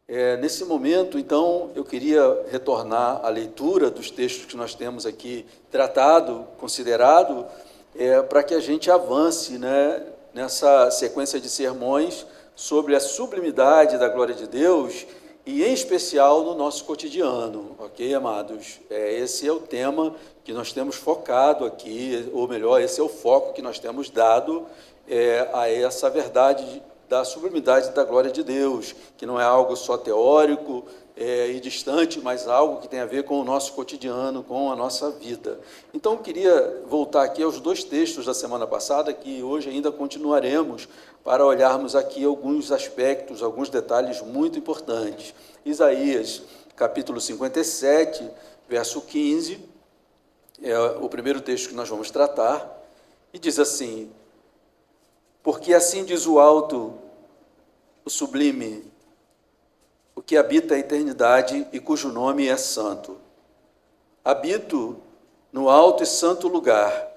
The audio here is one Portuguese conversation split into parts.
Nesse momento, então, eu queria retornar à leitura dos textos que nós temos aqui tratado, considerado, para que a gente avance, né, nessa sequência de sermões sobre a sublimidade da glória de Deus e, em especial, no nosso cotidiano, ok, amados? Esse é o tema que nós temos focado aqui, ou melhor, esse é o foco que nós temos dado a essa verdade da sublimidade da glória de Deus, que não é algo só teórico e distante, mas algo que tem a ver com o nosso cotidiano, com a nossa vida. Então, eu queria voltar aqui aos dois textos da semana passada, que hoje ainda continuaremos, para olharmos aqui alguns aspectos, alguns detalhes muito importantes. Isaías, capítulo 57, verso 15, é o primeiro texto que nós vamos tratar, e diz assim: porque assim diz o alto, o sublime, o que habita a eternidade e cujo nome é santo. Habito no alto e santo lugar,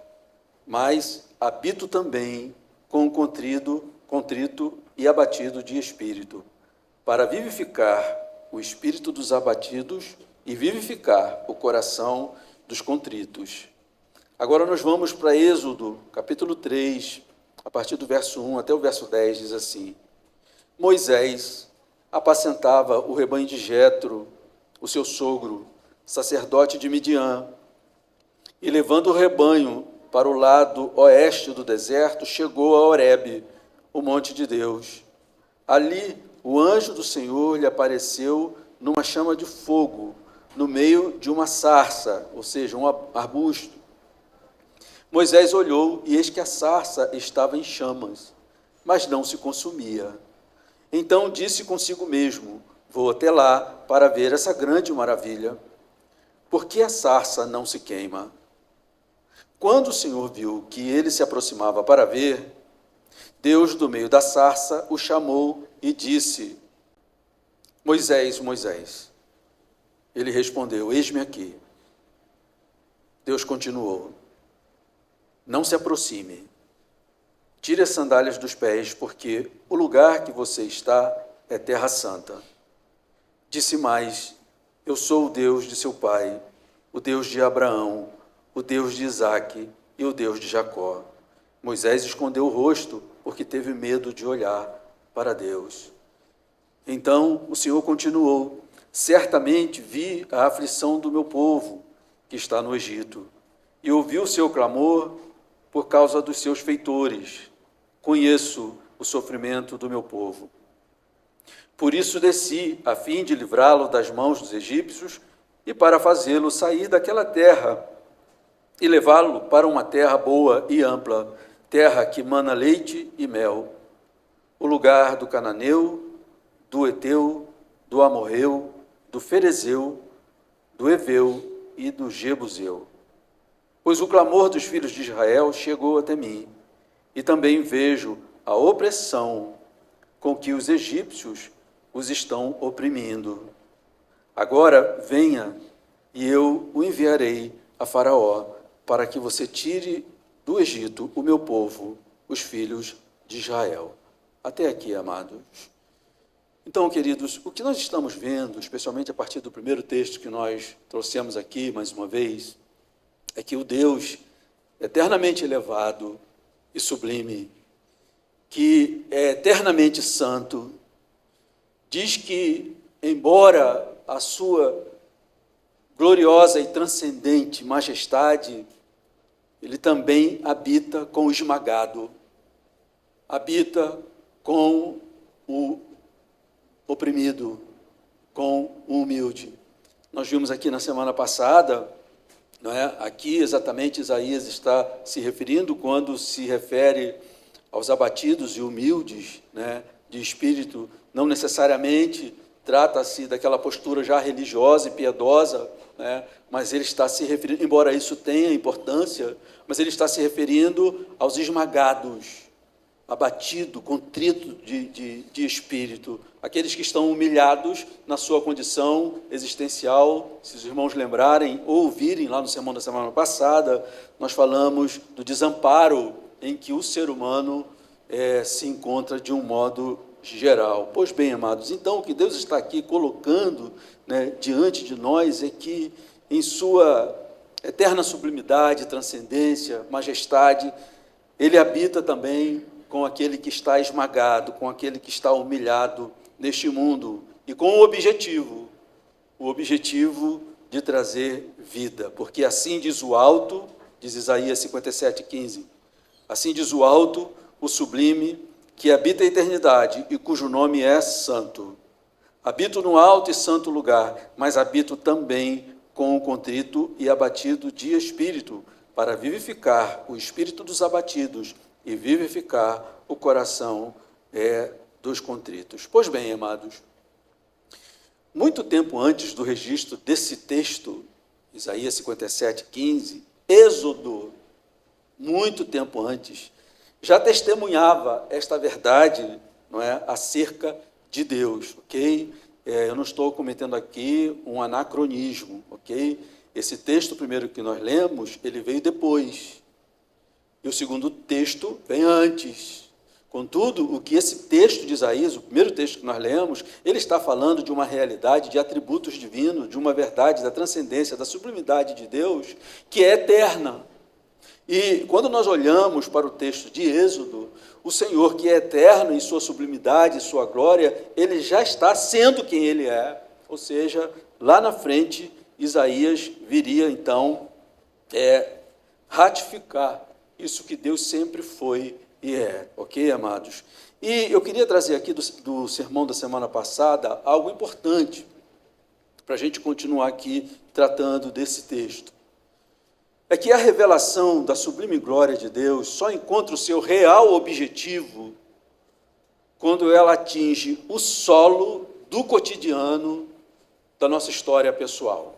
mas habito também com o contrito e abatido de espírito, para vivificar o espírito dos abatidos e vivificar o coração dos contritos. Agora nós vamos para Êxodo, capítulo 3, a partir do verso 1 até o verso 10, diz assim: Moisés apacentava o rebanho de Jetro, o seu sogro, sacerdote de Midian, e levando o rebanho para o lado oeste do deserto, chegou a Horebe, o monte de Deus. Ali o anjo do Senhor lhe apareceu numa chama de fogo, no meio de uma sarça, ou seja, um arbusto. Moisés olhou, e eis que a sarça estava em chamas, mas não se consumia. Então disse consigo mesmo: vou até lá para ver essa grande maravilha. Por que a sarça não se queima? Quando o Senhor viu que ele se aproximava para ver, Deus, do meio da sarça, o chamou e disse: Moisés, Moisés. Ele respondeu: eis-me aqui. Deus continuou: não se aproxime. Tire as sandálias dos pés, porque o lugar que você está é terra santa. Disse mais: eu sou o Deus de seu pai, o Deus de Abraão, o Deus de Isaque e o Deus de Jacó. Moisés escondeu o rosto, porque teve medo de olhar para Deus. Então o Senhor continuou: certamente vi a aflição do meu povo, que está no Egito, e ouvi o seu clamor por causa dos seus feitores. Conheço o sofrimento do meu povo. Por isso desci, a fim de livrá-lo das mãos dos egípcios e para fazê-lo sair daquela terra e levá-lo para uma terra boa e ampla, terra que mana leite e mel, o lugar do cananeu, do Eteu, do Amorreu, do Ferezeu, do Eveu e do Jebuseu. Pois o clamor dos filhos de Israel chegou até mim, e também vejo a opressão com que os egípcios os estão oprimindo. Agora venha, e eu o enviarei a Faraó, para que você tire do Egito o meu povo, os filhos de Israel. Até aqui, amados. Então, queridos, o que nós estamos vendo, especialmente a partir do primeiro texto que nós trouxemos aqui, mais uma vez, é que o Deus eternamente elevado e sublime, que é eternamente santo, diz que, embora a sua gloriosa e transcendente majestade, ele também habita com o esmagado, habita com o oprimido, com o humilde. Nós vimos aqui na semana passada, não é? Aqui exatamente Isaías está se referindo quando se refere aos abatidos e humildes, né, de espírito. Não necessariamente trata-se daquela postura já religiosa e piedosa, né, mas ele está se referindo, embora isso tenha importância, mas ele está se referindo aos esmagados, abatido, contrito de espírito, aqueles que estão humilhados na sua condição existencial. Se os irmãos lembrarem ou ouvirem lá no sermão da semana passada, nós falamos do desamparo em que o ser humano se encontra de um modo geral. Pois bem, amados, então o que Deus está aqui colocando, né, diante de nós é que, em sua eterna sublimidade, transcendência, majestade, Ele habita também com aquele que está esmagado, com aquele que está humilhado neste mundo, e com o objetivo de trazer vida, porque assim diz o alto, diz Isaías 57:15, assim diz o alto, o sublime, que habita a eternidade e cujo nome é santo. Habito no alto e santo lugar, mas habito também com o contrito e abatido de espírito, para vivificar o espírito dos abatidos e vivificar o coração dos contritos. Pois bem, amados, muito tempo antes do registro desse texto, Isaías 57:15, Êxodo, muito tempo antes, já testemunhava esta verdade, não é, acerca de Deus, ok? Eu não estou cometendo aqui um anacronismo, ok? Esse texto primeiro que nós lemos, ele veio depois, e o segundo texto vem antes. Contudo, o que esse texto de Isaías, o primeiro texto que nós lemos, ele está falando de uma realidade de atributos divinos, de uma verdade da transcendência, da sublimidade de Deus, que é eterna. E quando nós olhamos para o texto de Êxodo, o Senhor, que é eterno em sua sublimidade, em sua glória, ele já está sendo quem ele é, ou seja, lá na frente, Isaías viria então ratificar isso que Deus sempre foi e é, ok, amados? E eu queria trazer aqui do sermão da semana passada algo importante para a gente continuar aqui tratando desse texto. É que a revelação da sublime glória de Deus só encontra o seu real objetivo quando ela atinge o solo do cotidiano da nossa história pessoal.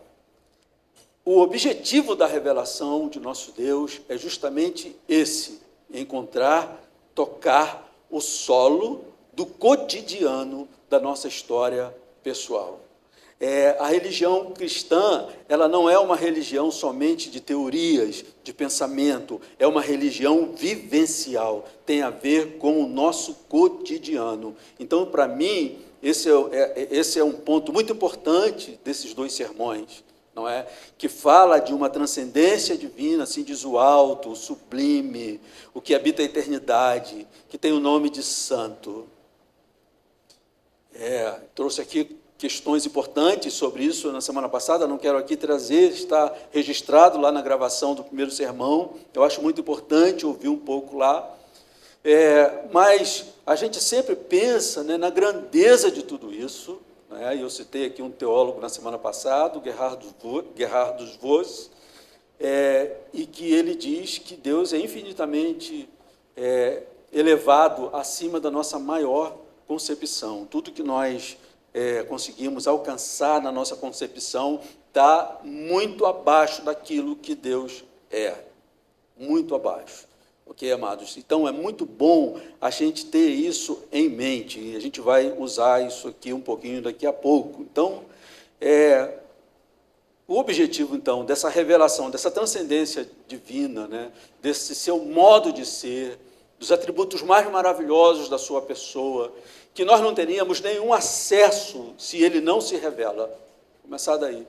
O objetivo da revelação de nosso Deus é justamente esse: encontrar, tocar o solo do cotidiano da nossa história pessoal. A religião cristã, ela não é uma religião somente de teorias, de pensamento, é uma religião vivencial, tem a ver com o nosso cotidiano. Então, para mim, esse é um ponto muito importante desses dois sermões, não é? Que fala de uma transcendência divina, assim diz o alto, o sublime, o que habita a eternidade, que tem o nome de santo. Trouxe aqui questões importantes sobre isso na semana passada, não quero aqui trazer, está registrado lá na gravação do primeiro sermão, eu acho muito importante ouvir um pouco lá, mas a gente sempre pensa, né, na grandeza de tudo isso, né? Eu citei aqui um teólogo na semana passada, Gerhardus Voss, e que ele diz que Deus é infinitamente elevado acima da nossa maior concepção. Tudo que nós conseguimos alcançar na nossa concepção está muito abaixo daquilo que Deus é, muito abaixo, ok, amados? Então, é muito bom a gente ter isso em mente, e a gente vai usar isso aqui um pouquinho daqui a pouco. Então, o objetivo, então, dessa revelação, dessa transcendência divina, né, desse seu modo de ser, dos atributos mais maravilhosos da sua pessoa, que nós não teríamos nenhum acesso se ele não se revela. Vou começar daí.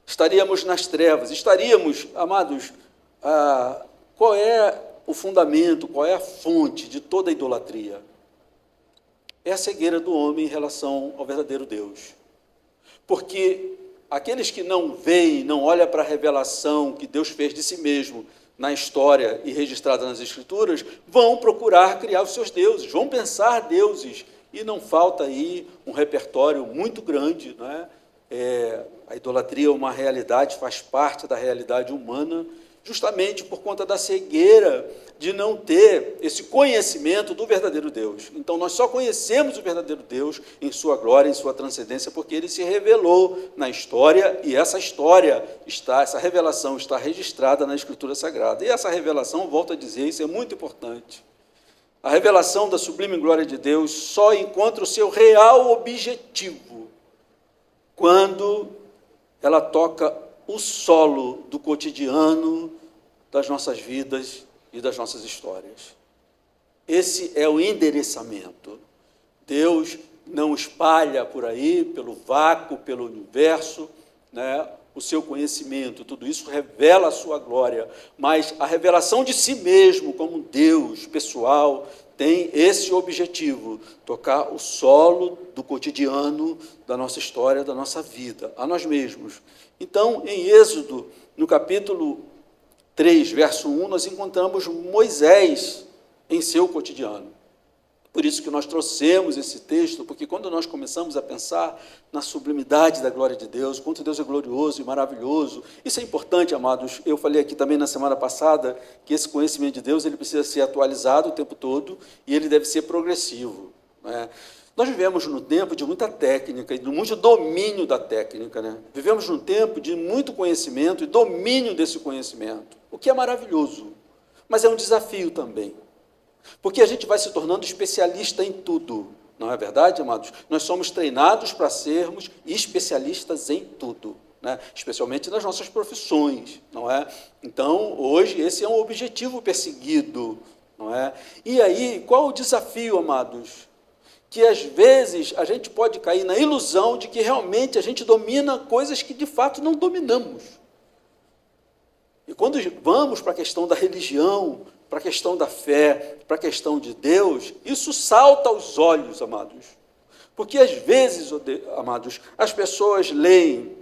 Estaríamos nas trevas, estaríamos, amados, qual é o fundamento, qual é a fonte de toda a idolatria? É a cegueira do homem em relação ao verdadeiro Deus. Porque aqueles que não veem, não olham para a revelação que Deus fez de si mesmo na história e registrada nas Escrituras, vão procurar criar os seus deuses, vão pensar deuses, e não falta aí um repertório muito grande, né? A idolatria é uma realidade, faz parte da realidade humana, justamente por conta da cegueira de não ter esse conhecimento do verdadeiro Deus. Então, nós só conhecemos o verdadeiro Deus em sua glória, em sua transcendência, porque ele se revelou na história, e essa revelação está registrada na Escritura Sagrada. E essa revelação, volto a dizer, isso é muito importante. A revelação da sublime glória de Deus só encontra o seu real objetivo quando ela toca o solo do cotidiano das nossas vidas e das nossas histórias. Esse é o endereçamento. Deus não espalha por aí, pelo vácuo, pelo universo, né, o seu conhecimento. Tudo isso revela a sua glória, mas a revelação de si mesmo como Deus pessoal tem esse objetivo: tocar o solo do cotidiano da nossa história, da nossa vida, a nós mesmos. Então, em Êxodo, no capítulo 3, verso 1, nós encontramos Moisés em seu cotidiano. Por isso que nós trouxemos esse texto, porque quando nós começamos a pensar na sublimidade da glória de Deus, quanto Deus é glorioso e maravilhoso, isso é importante, amados. Eu falei aqui também na semana passada que esse conhecimento de Deus ele precisa ser atualizado o tempo todo e ele deve ser progressivo, né? Nós vivemos num tempo de muita técnica e de muito domínio da técnica, né? Vivemos num tempo de muito conhecimento e domínio desse conhecimento, o que é maravilhoso, mas é um desafio também. Porque a gente vai se tornando especialista em tudo, não é verdade, amados? Nós somos treinados para sermos especialistas em tudo, né? Especialmente nas nossas profissões, não é? Então, hoje, esse é um objetivo perseguido, não é? E aí, qual o desafio, amados? Que, às vezes, a gente pode cair na ilusão de que realmente a gente domina coisas que, de fato, não dominamos. E quando vamos para a questão da religião, para a questão da fé, para a questão de Deus, isso salta aos olhos, amados. Porque, às vezes, amados, as pessoas leem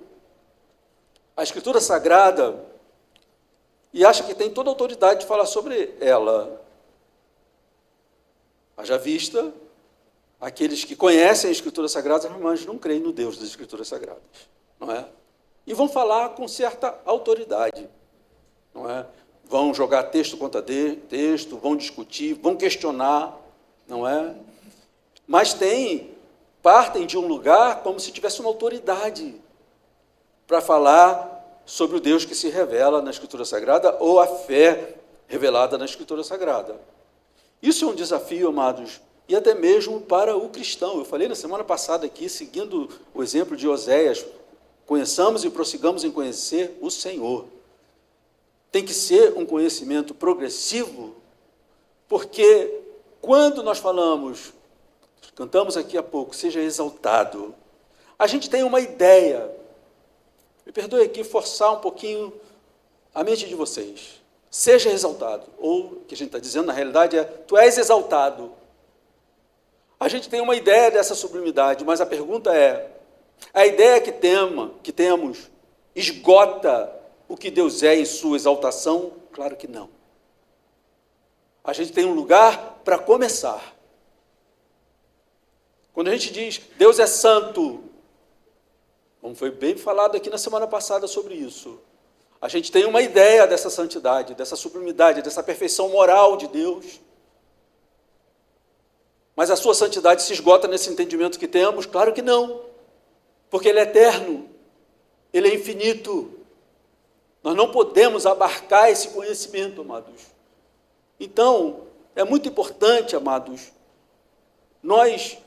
a Escritura Sagrada e acham que tem toda a autoridade de falar sobre ela. Haja vista, aqueles que conhecem a Escritura Sagrada, mas não creem no Deus das Escrituras Sagradas, não é? E vão falar com certa autoridade, não é? Vão jogar texto contra texto, vão discutir, vão questionar, não é? Mas partem de um lugar como se tivesse uma autoridade para falar sobre o Deus que se revela na Escritura Sagrada ou a fé revelada na Escritura Sagrada. Isso é um desafio, amados, e até mesmo para o cristão. Eu falei na semana passada aqui, seguindo o exemplo de Oséias, conheçamos e prossigamos em conhecer o Senhor. Tem que ser um conhecimento progressivo, porque quando nós cantamos aqui há pouco, seja exaltado, a gente tem uma ideia. Me perdoe aqui forçar um pouquinho a mente de vocês. Seja exaltado, ou o que a gente está dizendo na realidade é, tu és exaltado. A gente tem uma ideia dessa sublimidade, mas a pergunta é, a ideia que temos esgota o que Deus é em sua exaltação? Claro que não. A gente tem um lugar para começar. Quando a gente diz, Deus é santo, como foi bem falado aqui na semana passada sobre isso, a gente tem uma ideia dessa santidade, dessa sublimidade, dessa perfeição moral de Deus. Mas a sua santidade se esgota nesse entendimento que temos? Claro que não, porque Ele é eterno, Ele é infinito. Nós não podemos abarcar esse conhecimento, amados. Então, é muito importante, amados, nós,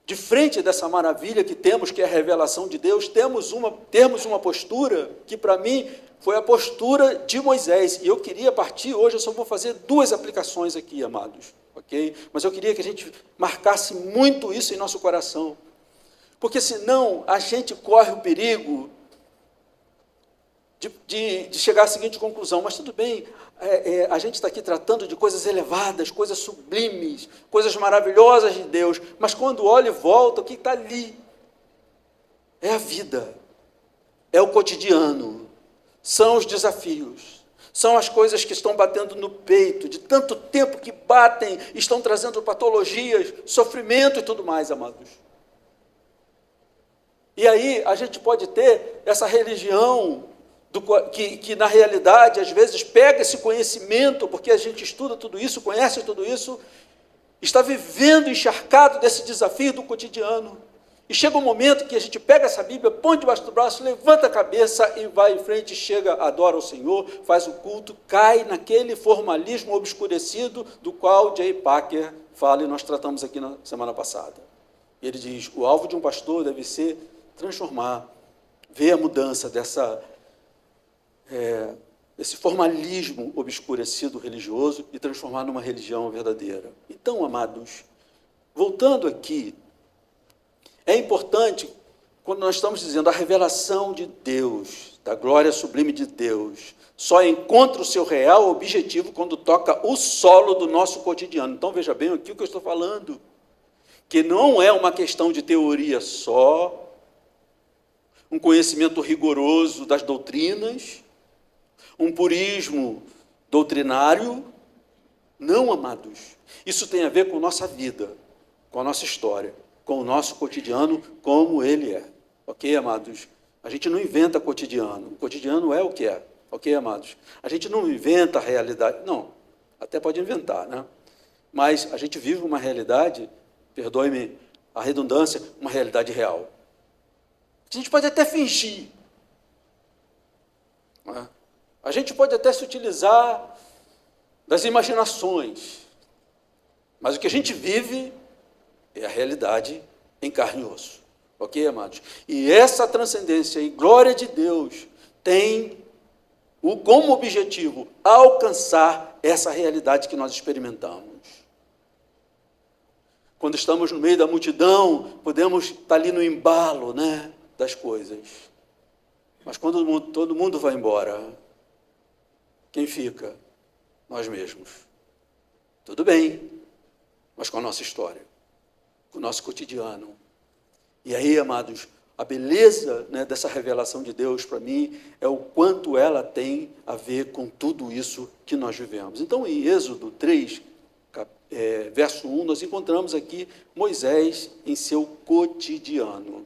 de frente dessa maravilha que temos, que é a revelação de Deus, termos uma postura que, para mim, foi a postura de Moisés. E eu queria partir, hoje eu só vou fazer 2 aplicações aqui, amados, ok? Mas eu queria que a gente marcasse muito isso em nosso coração. Porque senão a gente corre o perigo de chegar à seguinte conclusão, mas tudo bem, a gente está aqui tratando de coisas elevadas, coisas sublimes, coisas maravilhosas de Deus, mas quando olha e volta, o que está ali? É a vida, é o cotidiano, são os desafios, são as coisas que estão batendo no peito, de tanto tempo que batem, estão trazendo patologias, sofrimento e tudo mais, amados. E aí a gente pode ter essa religião que na realidade, às vezes, pega esse conhecimento, porque a gente estuda tudo isso, conhece tudo isso, está vivendo encharcado desse desafio do cotidiano. E chega um momento que a gente pega essa Bíblia, põe debaixo do braço, levanta a cabeça e vai em frente, chega, adora o Senhor, faz o culto, cai naquele formalismo obscurecido do qual J. Packer fala, e nós tratamos aqui na semana passada. Ele diz, o alvo de um pastor deve ser transformar, ver a mudança esse formalismo obscurecido religioso e transformar numa religião verdadeira. Então, amados, voltando aqui, é importante, quando nós estamos dizendo a revelação de Deus, da glória sublime de Deus, só encontra o seu real objetivo quando toca o solo do nosso cotidiano. Então, veja bem aqui o que eu estou falando, que não é uma questão de teoria só, um conhecimento rigoroso das doutrinas, um purismo doutrinário. Não, amados. Isso tem a ver com nossa vida, com a nossa história, com o nosso cotidiano, como ele é. Ok, amados? A gente não inventa cotidiano. O cotidiano é o que é. Ok, amados? A gente não inventa a realidade. Não, até pode inventar, né? Mas a gente vive uma realidade, perdoe-me a redundância, uma realidade real. A gente pode até fingir. Né? A gente pode até se utilizar das imaginações. Mas o que a gente vive é a realidade em carne e osso. Ok, amados? E essa transcendência e glória de Deus tem como objetivo alcançar essa realidade que nós experimentamos. Quando estamos no meio da multidão, podemos estar ali no embalo, né, das coisas. Mas quando todo mundo vai embora, quem fica? Nós mesmos. Tudo bem, mas com a nossa história, com o nosso cotidiano. E aí, amados, a beleza, né, dessa revelação de Deus para mim é o quanto ela tem a ver com tudo isso que nós vivemos. Então, em Êxodo 3, verso 1, nós encontramos aqui Moisés em seu cotidiano.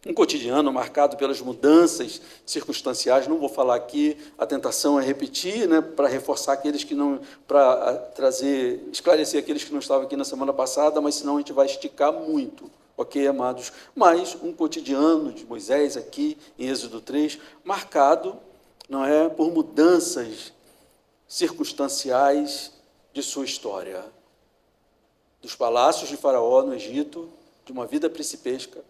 Um cotidiano marcado pelas mudanças circunstanciais. Não vou falar aqui, a tentação é repetir, né, para reforçar aqueles que não, para esclarecer aqueles que não estavam aqui na semana passada, mas senão a gente vai esticar muito. Ok, amados? Mas um cotidiano de Moisés aqui em Êxodo 3, marcado, não é, por mudanças circunstanciais de sua história. Dos palácios de Faraó no Egito, de uma vida principesca,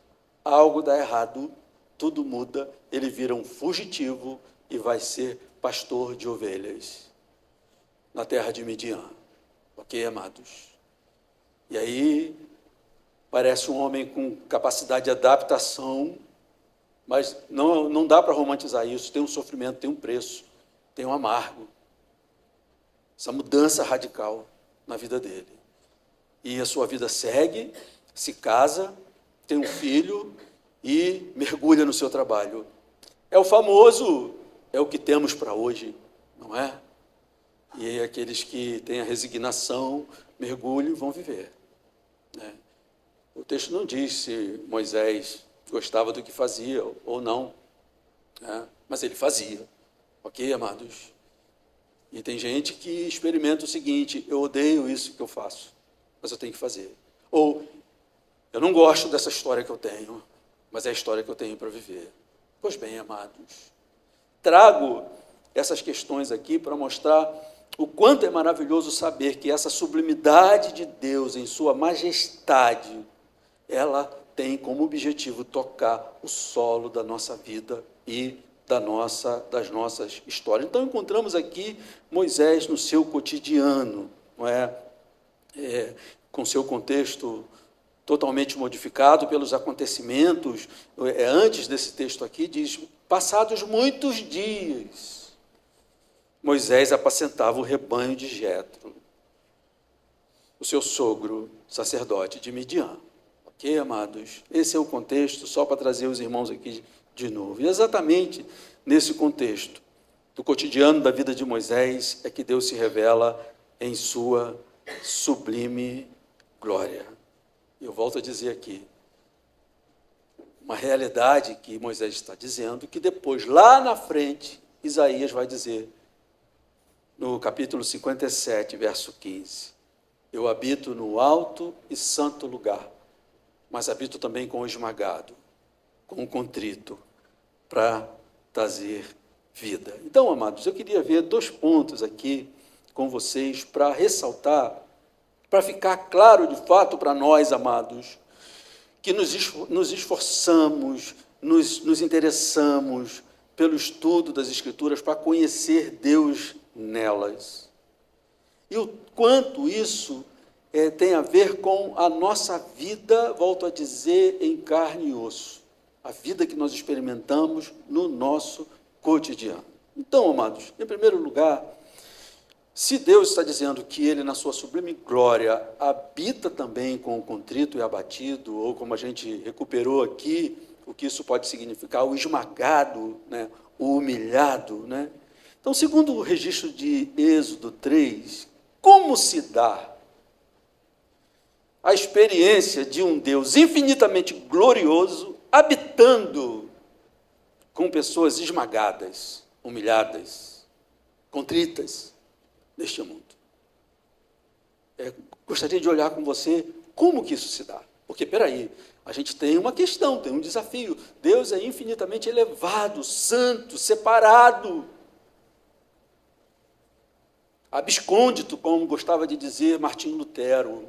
algo dá errado, tudo muda, ele vira um fugitivo e vai ser pastor de ovelhas na terra de Midian. Ok, amados? E aí parece um homem com capacidade de adaptação, mas não dá para romantizar isso, tem um sofrimento, tem um preço, tem um amargo. Essa mudança radical na vida dele. E a sua vida segue, se casa, tem um filho e mergulha no seu trabalho. É o famoso, é o que temos para hoje, não é? E aqueles que têm a resignação, mergulham e vão viver. Né? O texto não diz se Moisés gostava do que fazia ou não, né? Mas ele fazia. Ok, amados? E tem gente que experimenta o seguinte: eu odeio isso que eu faço, mas eu tenho que fazer. Ou, eu não gosto dessa história que eu tenho, mas é a história que eu tenho para viver. Pois bem, amados, trago essas questões aqui para mostrar o quanto é maravilhoso saber que essa sublimidade de Deus em sua majestade, ela tem como objetivo tocar o solo da nossa vida e das nossas histórias. Então, encontramos aqui Moisés no seu cotidiano, não é? Com seu contexto totalmente modificado pelos acontecimentos. Antes desse texto aqui, diz: passados muitos dias, Moisés apacentava o rebanho de Jetro, o seu sogro, sacerdote de Midian. Ok, amados? Esse é o contexto, só para trazer os irmãos aqui de novo. E exatamente nesse contexto do cotidiano da vida de Moisés é que Deus se revela em sua sublime glória. Eu volto a dizer aqui, uma realidade que Moisés está dizendo, que depois, lá na frente, Isaías vai dizer, no capítulo 57, verso 15, eu habito no alto e santo lugar, mas habito também com o esmagado, com o contrito, para trazer vida. Então, amados, eu queria ver 2 pontos aqui com vocês para ressaltar, para ficar claro de fato para nós, amados, que nos esforçamos, nos interessamos pelo estudo das Escrituras, para conhecer Deus nelas. E o quanto isso tem a ver com a nossa vida, volto a dizer, em carne e osso. A vida que nós experimentamos no nosso cotidiano. Então, amados, em primeiro lugar, se Deus está dizendo que Ele, na sua sublime glória, habita também com o contrito e abatido, ou como a gente recuperou aqui, o que isso pode significar, o esmagado, né, o humilhado. Né? Então, segundo o registro de Êxodo 3, como se dá a experiência de um Deus infinitamente glorioso, habitando com pessoas esmagadas, humilhadas, contritas, neste mundo? Gostaria de olhar com você como que isso se dá. Porque, peraí, a gente tem uma questão, tem um desafio. Deus é infinitamente elevado, santo, separado, abscôndito, como gostava de dizer Martinho Lutero.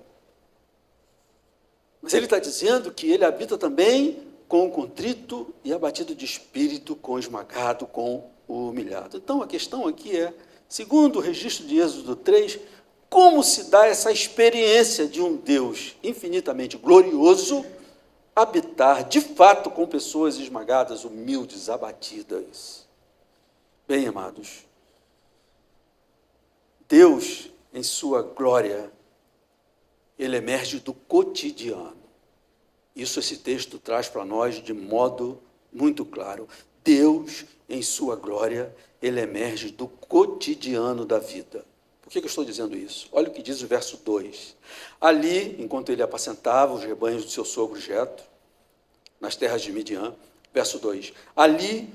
Mas ele está dizendo que ele habita também com o contrito e abatido de espírito, com o esmagado, com o humilhado. Então, a questão aqui é, segundo o registro de Êxodo 3, como se dá essa experiência de um Deus infinitamente glorioso habitar, de fato, com pessoas esmagadas, humildes, abatidas? Bem, amados, Deus, em sua glória, ele emerge do cotidiano. Isso esse texto traz para nós de modo muito claro. Deus, em sua glória, ele emerge do cotidiano da vida. Por que eu estou dizendo isso? Olha o que diz o verso 2. Ali, enquanto ele apacentava os rebanhos do seu sogro Jetro, nas terras de Midian, verso 2, ali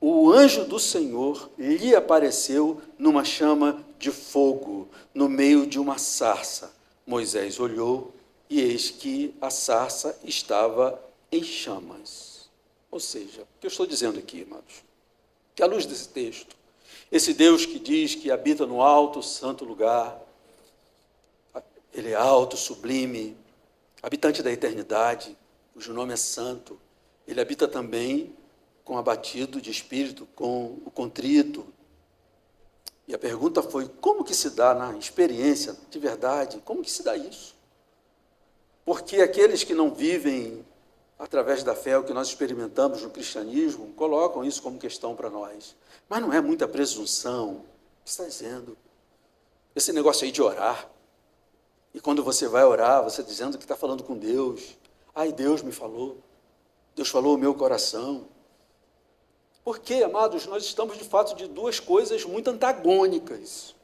o anjo do Senhor lhe apareceu numa chama de fogo, no meio de uma sarça. Moisés olhou e eis que a sarça estava em chamas. Ou seja, o que eu estou dizendo aqui, amados? Que à luz desse texto, esse Deus que diz que habita no alto, santo lugar, ele é alto, sublime, habitante da eternidade, cujo nome é santo, ele habita também com o abatido de espírito, com o contrito. E a pergunta foi, como que se dá na experiência de verdade? Como que se dá isso? Porque aqueles que não vivem através da fé, o que nós experimentamos no cristianismo, colocam isso como questão para nós. Mas não é muita presunção. O que está dizendo? Esse negócio aí de orar. E quando você vai orar, você dizendo que está falando com Deus. Ai, Deus me falou. Deus falou o meu coração. Porque, amados, nós estamos de fato de duas coisas muito antagônicas.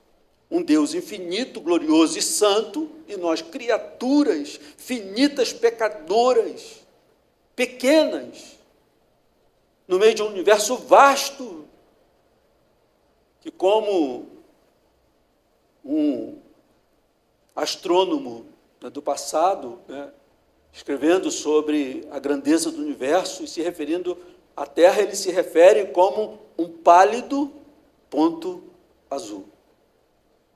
Um Deus infinito, glorioso e santo, e nós, criaturas finitas, pecadoras, pequenas, no meio de um universo vasto, que como um astrônomo do passado, escrevendo sobre a grandeza do universo e se referindo à Terra, ele se refere como um pálido ponto azul.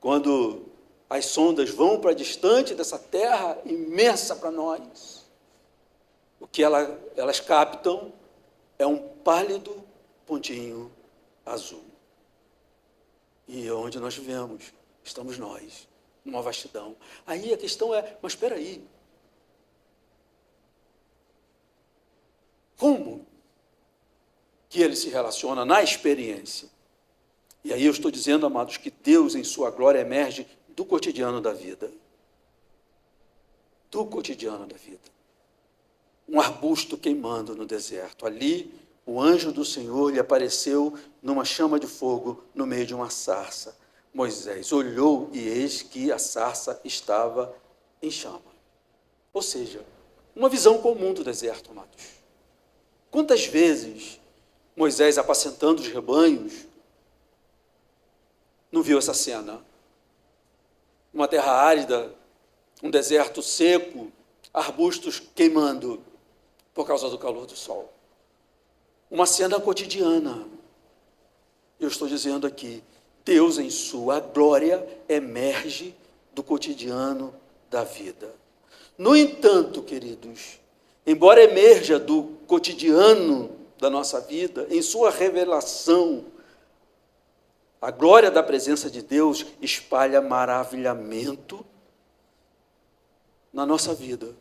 Quando as sondas vão para distante dessa Terra imensa para nós, o que elas captam é um pálido pontinho azul. E onde nós vivemos, estamos nós, numa vastidão. Aí a questão é, mas espera aí, como que ele se relaciona na experiência? E aí eu estou dizendo, amados, que Deus em sua glória emerge do cotidiano da vida. Do cotidiano da vida. Um arbusto queimando no deserto. Ali, o anjo do Senhor lhe apareceu numa chama de fogo no meio de uma sarça. Moisés olhou e eis que a sarça estava em chama. Ou seja, uma visão comum do deserto, amados. Quantas vezes Moisés, apacentando os rebanhos, não viu essa cena? Uma terra árida, um deserto seco, arbustos queimando por causa do calor do sol. Uma cena cotidiana. Eu estou dizendo aqui, Deus em sua glória emerge do cotidiano da vida. No entanto, queridos, embora emerja do cotidiano da nossa vida, em sua revelação, a glória da presença de Deus espalha maravilhamento na nossa vida,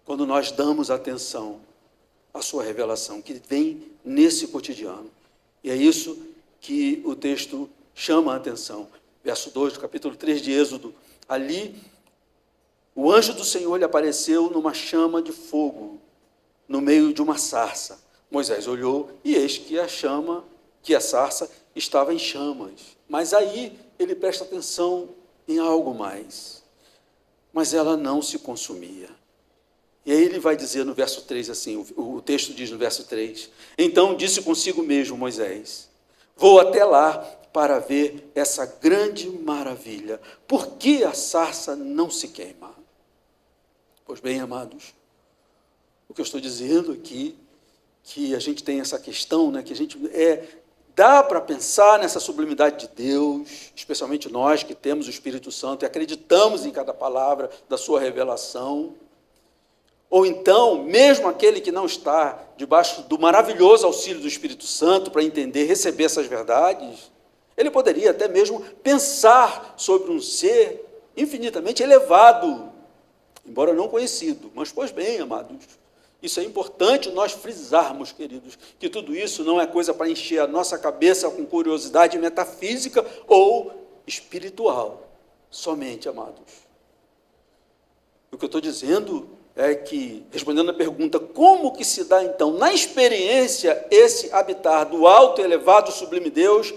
quando nós damos atenção à sua revelação, que vem nesse cotidiano. E é isso que o texto chama a atenção. Verso 2 do capítulo 3 de Êxodo. Ali, o anjo do Senhor lhe apareceu numa chama de fogo, no meio de uma sarça. Moisés olhou e eis que a sarça estava em chamas. Mas aí ele presta atenção em algo mais. Mas ela não se consumia. E aí ele vai dizer no verso 3 assim, o texto diz no verso 3, então disse consigo mesmo Moisés, vou até lá para ver essa grande maravilha. Por que a sarça não se queima? Pois bem, amados, o que eu estou dizendo aqui, que a gente tem essa questão, né, que a gente dá para pensar nessa sublimidade de Deus, especialmente nós que temos o Espírito Santo e acreditamos em cada palavra da sua revelação. Ou então, mesmo aquele que não está debaixo do maravilhoso auxílio do Espírito Santo para entender, receber essas verdades, ele poderia até mesmo pensar sobre um ser infinitamente elevado, embora não conhecido. Mas, pois bem, amados, isso é importante nós frisarmos, queridos, que tudo isso não é coisa para encher a nossa cabeça com curiosidade metafísica ou espiritual, somente, amados. O que eu estou dizendo é que, respondendo a pergunta, como que se dá, então, na experiência, esse habitar do alto, elevado, sublime Deus,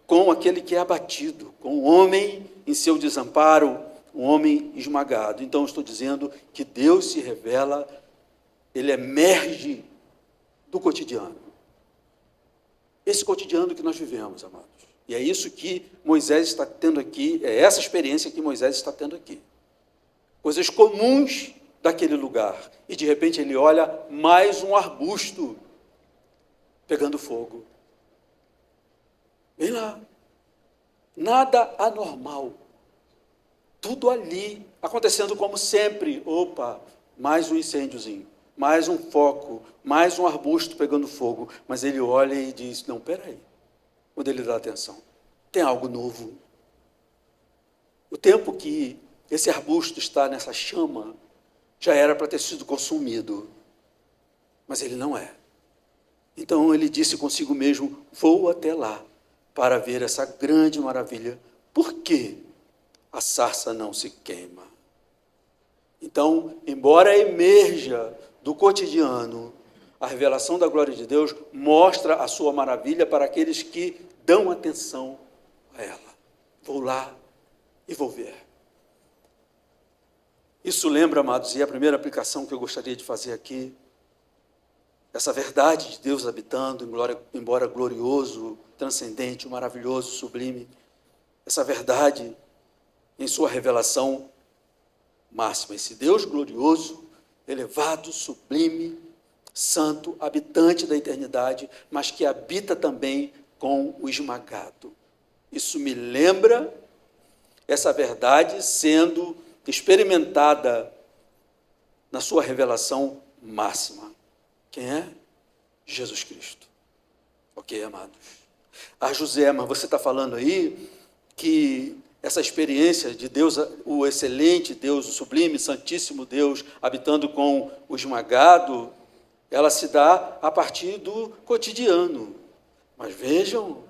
com aquele que é abatido, com o homem em seu desamparo, um homem esmagado. Então, estou dizendo que Deus se revela, ele emerge do cotidiano. Esse cotidiano que nós vivemos, amados. E é isso que Moisés está tendo aqui, é essa experiência que Moisés está tendo aqui. Coisas comuns daquele lugar. E, de repente, ele olha mais um arbusto pegando fogo. Vem lá. Nada anormal. Tudo ali, acontecendo como sempre. Opa, mais um incêndiozinho, mais um foco, mais um arbusto pegando fogo. Mas ele olha e diz, não, peraí. Quando ele dá atenção, tem algo novo. O tempo que esse arbusto está nessa chama, já era para ter sido consumido, mas ele não é. Então ele disse consigo mesmo, vou até lá, para ver essa grande maravilha. Por que a sarça não se queima? Então, embora emerja do cotidiano, a revelação da glória de Deus mostra a sua maravilha para aqueles que dão atenção a ela. Vou lá e vou ver. Isso lembra, amados, e é a primeira aplicação que eu gostaria de fazer aqui, essa verdade de Deus habitando, embora glorioso, transcendente, maravilhoso, sublime, essa verdade em sua revelação máxima, esse Deus glorioso, elevado, sublime, santo, habitante da eternidade, mas que habita também com o esmagado. Isso me lembra essa verdade sendo experimentada na sua revelação máxima. Quem é? Jesus Cristo. Ok, amados? José, mas você está falando aí que essa experiência de Deus, o excelente Deus, o sublime, santíssimo Deus, habitando com o esmagado, ela se dá a partir do cotidiano. Mas vejam,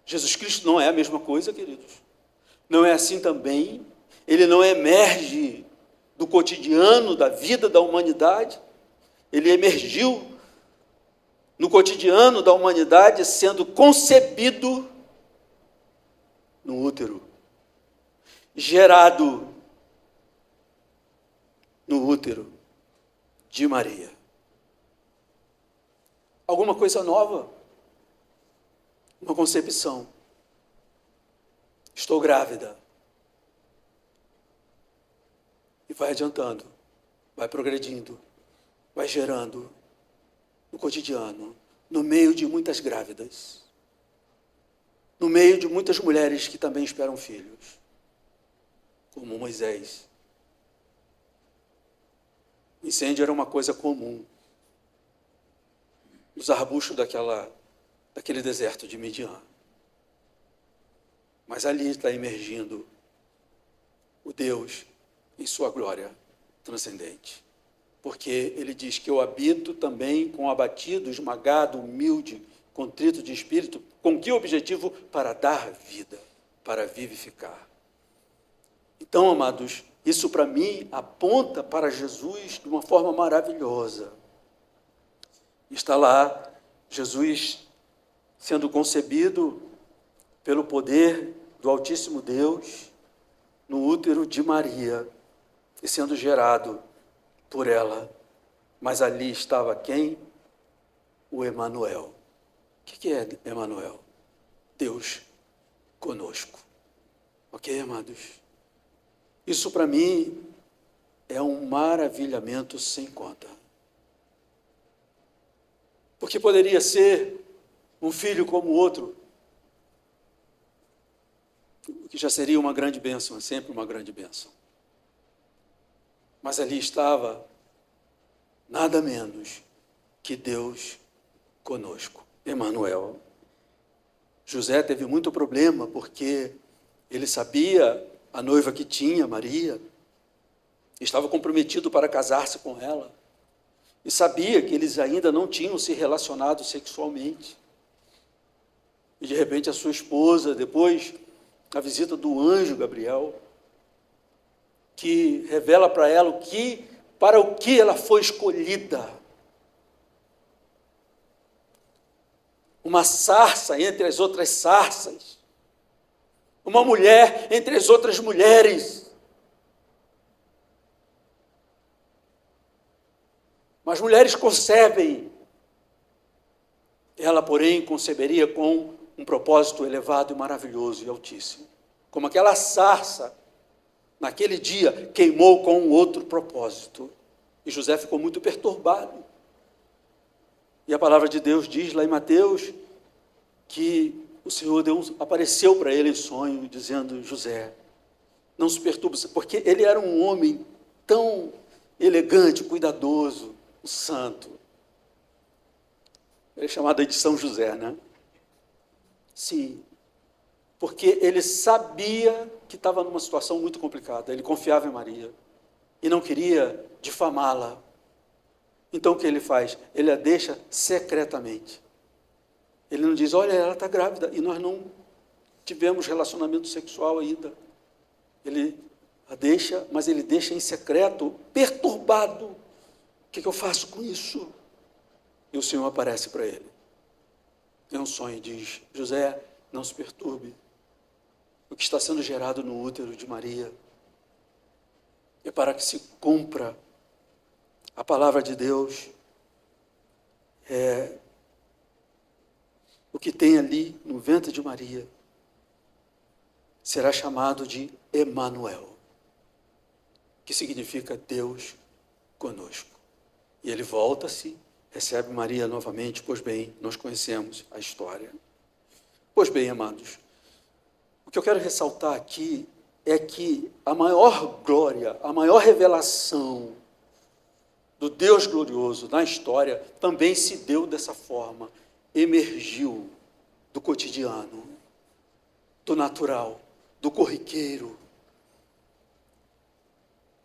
Jesus Cristo não é a mesma coisa, queridos. Não é assim também. Ele não emerge do cotidiano da vida da humanidade. Ele emergiu no cotidiano da humanidade sendo concebido no útero, gerado no útero de Maria. Alguma coisa nova, uma concepção. Estou grávida. E vai adiantando, vai progredindo, vai gerando no cotidiano, no meio de muitas grávidas, no meio de muitas mulheres que também esperam filhos, como Moisés. O incêndio era uma coisa comum. nos arbustos daquele deserto de Midian. Mas ali está emergindo o Deus em sua glória transcendente. Porque ele diz que eu habito também com abatido, esmagado, humilde, contrito de espírito. Com que objetivo? Para dar vida, para vivificar. Então, amados, isso para mim aponta para Jesus de uma forma maravilhosa. Está lá Jesus sendo concebido pelo poder do Altíssimo Deus no útero de Maria e sendo gerado por ela. Mas ali estava quem? O Emanuel. O que é Emanuel? Deus conosco. Ok, amados? Isso para mim é um maravilhamento sem conta. Porque poderia ser um filho como o outro, o que já seria uma grande bênção, é sempre uma grande bênção. Mas ali estava nada menos que Deus conosco, Emanuel. José teve muito problema porque ele sabia a noiva que tinha, Maria, estava comprometido para casar-se com ela e sabia que eles ainda não tinham se relacionado sexualmente. E de repente a sua esposa, depois a visita do anjo Gabriel, que revela para ela para o que ela foi escolhida. Uma sarça entre as outras sarças. Uma mulher entre as outras mulheres. Mas mulheres concebem. Ela, porém, conceberia com um propósito elevado e maravilhoso e altíssimo. Como aquela sarça, naquele dia, queimou com um outro propósito. E José ficou muito perturbado. E a palavra de Deus diz lá em Mateus que o Senhor apareceu para ele em sonho, dizendo: José, não se perturbe, porque ele era um homem tão elegante, cuidadoso, santo. Ele é chamado de São José, né? Sim, porque ele sabia que estava numa situação muito complicada, ele confiava em Maria e não queria difamá-la. Então o que ele faz? Ele a deixa secretamente. Ele não diz: olha, ela está grávida e nós não tivemos relacionamento sexual ainda. Ele a deixa, mas ele deixa em secreto, perturbado. O que eu faço com isso? E o Senhor aparece para ele. Tem um sonho e diz: José, não se perturbe. O que está sendo gerado no útero de Maria é para que se cumpra a palavra de Deus. O que tem ali no ventre de Maria será chamado de Emanuel, que significa Deus conosco. E ele volta-se, recebe Maria novamente. Pois bem, nós conhecemos a história. Pois bem, amados, o que eu quero ressaltar aqui é que a maior glória, a maior revelação do Deus glorioso na história também se deu dessa forma, emergiu do cotidiano, do natural, do corriqueiro.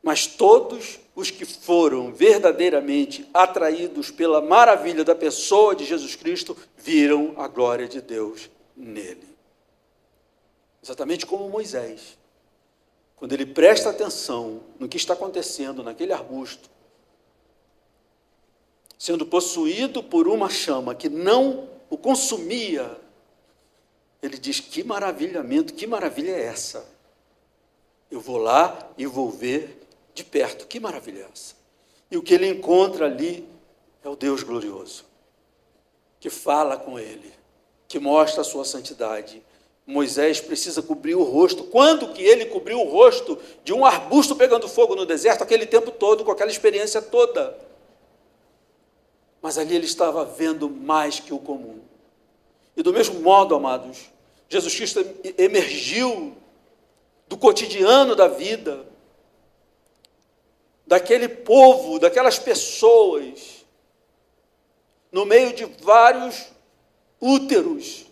Mas todos os que foram verdadeiramente atraídos pela maravilha da pessoa de Jesus Cristo viram a glória de Deus nele. Exatamente como Moisés, quando ele presta atenção no que está acontecendo naquele arbusto, sendo possuído por uma chama que não o consumia, ele diz: que maravilhamento, que maravilha é essa? Eu vou lá e vou ver de perto, que maravilha é essa? E o que ele encontra ali é o Deus glorioso, que fala com ele, que mostra a sua santidade. Moisés precisa cobrir o rosto. Quando que ele cobriu o rosto de um arbusto pegando fogo no deserto, aquele tempo todo, com aquela experiência toda? Mas ali ele estava vendo mais que o comum. E do mesmo modo, amados, Jesus Cristo emergiu do cotidiano da vida, daquele povo, daquelas pessoas, no meio de vários úteros,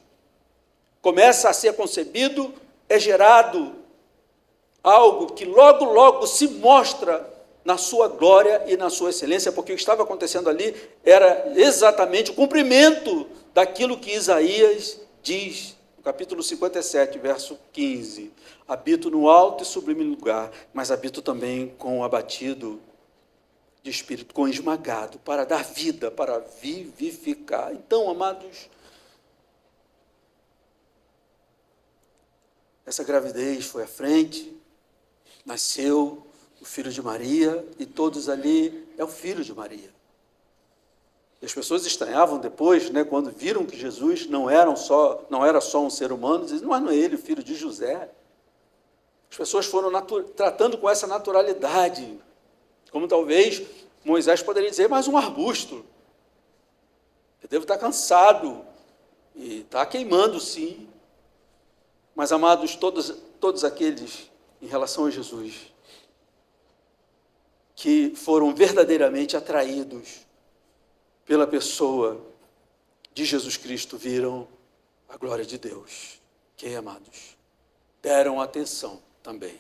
começa a ser concebido, é gerado algo que logo, logo se mostra na sua glória e na sua excelência, porque o que estava acontecendo ali era exatamente o cumprimento daquilo que Isaías diz, no capítulo 57, verso 15, habito no alto e sublime lugar, mas habito também com o abatido de espírito, com o esmagado, para dar vida, para vivificar. Então, amados, essa gravidez foi à frente, nasceu o filho de Maria, e todos ali, é o filho de Maria. E as pessoas estranhavam depois, né, quando viram que Jesus não era só um ser humano, diziam, mas não é ele, o filho de José. As pessoas foram tratando com essa naturalidade, como talvez Moisés poderia dizer, mas um arbusto. Eu devo estar cansado, e está queimando sim. Mas, amados, todos aqueles, em relação a Jesus, que foram verdadeiramente atraídos pela pessoa de Jesus Cristo, viram a glória de Deus. Que, amados, deram atenção também,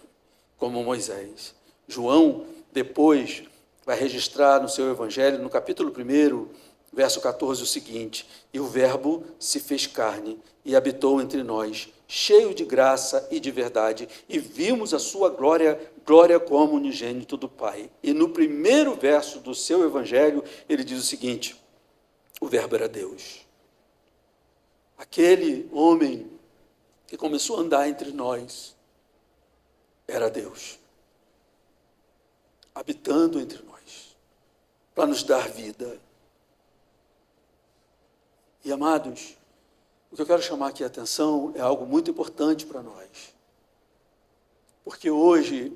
como Moisés. João, depois, vai registrar no seu evangelho, no capítulo 1, verso 14, o seguinte, e o verbo se fez carne e habitou entre nós, cheio de graça e de verdade, e vimos a sua glória como unigênito do Pai. E no primeiro verso do seu evangelho, ele diz o seguinte, o verbo era Deus. Aquele homem que começou a andar entre nós, era Deus, habitando entre nós, para nos dar vida. E, amados, o que eu quero chamar aqui a atenção é algo muito importante para nós. Porque hoje,